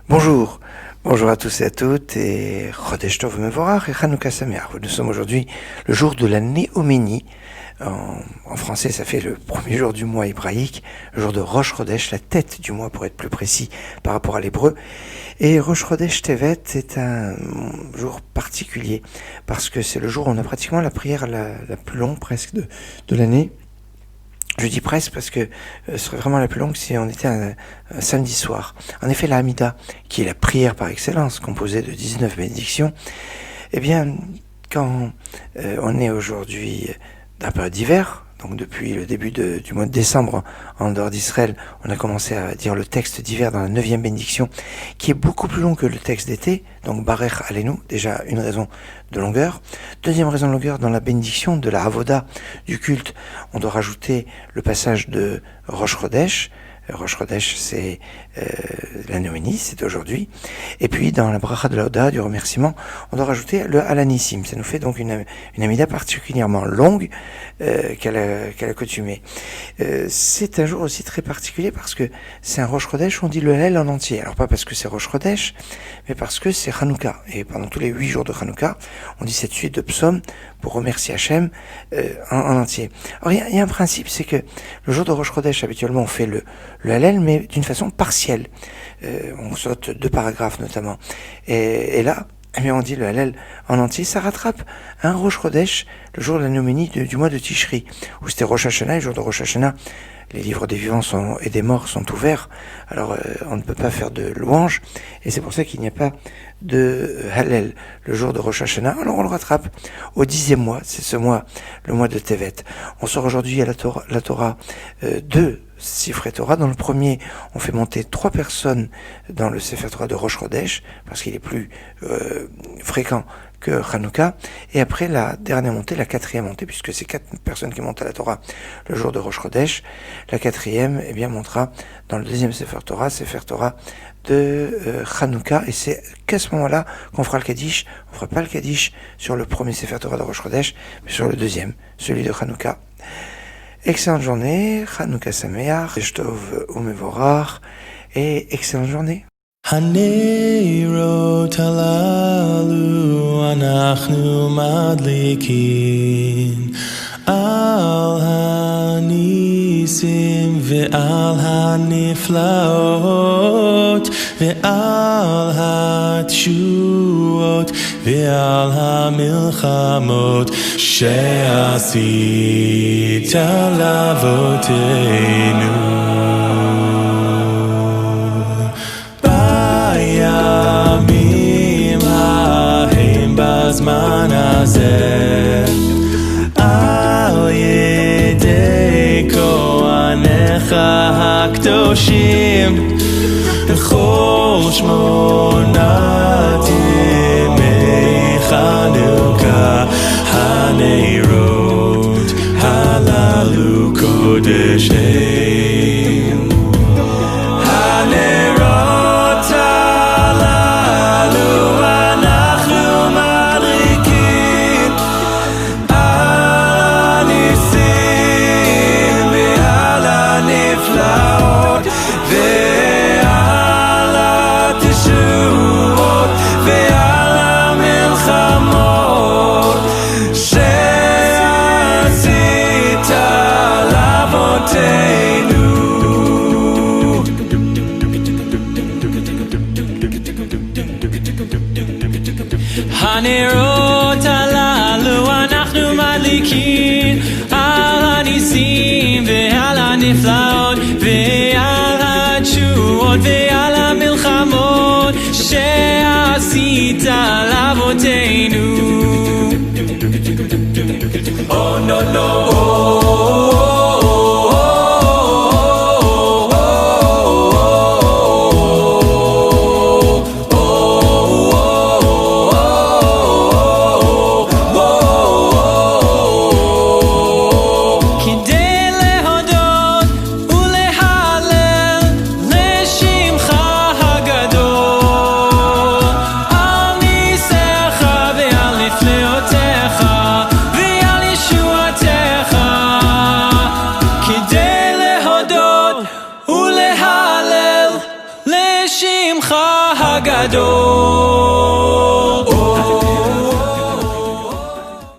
Bonjour, bonjour à tous et à toutes, et Chodesh Tov Mevorach et Chanukah Sameach. Nous sommes aujourd'hui le jour de la Néoménie. En français, ça fait le premier jour du mois hébraïque, le jour de Rosh Chodesh, la tête du mois pour être plus précis par rapport à l'hébreu. Et Rosh Chodesh Tevet est un jour particulier parce que c'est le jour où on a pratiquement la prière la plus longue presque de l'année. Je dis presque parce que ce serait vraiment la plus longue si on était un samedi soir. En effet, la Hamida, qui est la prière par excellence, composée de 19 bénédictions, eh bien, quand on est aujourd'hui d'un période d'hiver, donc depuis le début du mois de décembre, en dehors d'Israël, on a commencé à dire le texte d'hiver dans la 9e bénédiction, qui est beaucoup plus long que le texte d'été, donc Barech Aleinu, déjà une raison de longueur. Deuxième raison de longueur, dans la bénédiction de la Avoda, du culte, on doit rajouter le passage de Rosh Chodesh. Rosh Chodesh, c'est la Néoménie, c'est aujourd'hui. Et puis, dans la bracha de la Oda, du remerciement, on doit rajouter le Alanissim. Ça nous fait donc une Amida particulièrement longue qu'elle a coutumée. C'est un jour aussi très particulier parce que c'est un Rosh Chodesh où on dit le Hallel en entier. Alors pas parce que c'est Rosh Chodesh, mais parce que c'est Hanouka. Et pendant tous les 8 jours de Hanouka, on dit cette suite de psaumes pour remercier Hachem en entier. Alors il y a un principe, c'est que le jour de Rosh Chodesh, habituellement, on fait le Hallel, mais d'une façon partielle. On saute 2 paragraphes notamment. Et là, eh bien, on dit le Hallel en entier. Ça rattrape un Rosh Chodesh, le jour de la Néoménie du mois de Tishri, où c'était Rosh Hashanah, et le jour de Rosh Hashanah, les livres des vivants et des morts sont ouverts, alors on ne peut pas faire de louanges, et c'est pour ça qu'il n'y a pas de Hallel le jour de Rosh Hashanah. Alors on le rattrape au 10e mois, c'est ce mois, le mois de Tevet. On sort aujourd'hui à la Torah 2 Sifrei Torah. Dans le premier, on fait monter 3 personnes dans le Sefer Torah de Rosh Chodesh, parce qu'il est plus fréquent que Hanouka, et après la dernière montée, la 4e montée, puisque c'est 4 personnes qui montent à la Torah le jour de Rosh Chodesh, la 4e, eh bien, montera dans le 2e Sefer Torah de Hanouka, et c'est qu'à ce moment-là qu'on fera le Kaddish. On fera pas le Kaddish sur le premier Sefer Torah de Rosh Chodesh, mais sur le 2e, celui de Hanouka. Excellente journée, Chanukah Sameach, Chodesh Tov Umevorach, et excellente journée. הנרות הללו אנחנו מדליקים על הניסים ועל הנפלאות ועל התשועות ועל המלחמות שעשית לאבותינו. בזמן הזה על ידי כהניך הקדושים בכל 8 ימי חנוכה הנרות הללו קודש הם. הנרות הללו הנרות הללו אנחנו מדליקים על הניסים ועל הנפלאות ועל התשועות ועל המלחמות שעשית לאבותינו. Oh no no ועל ישועתך Hagadol.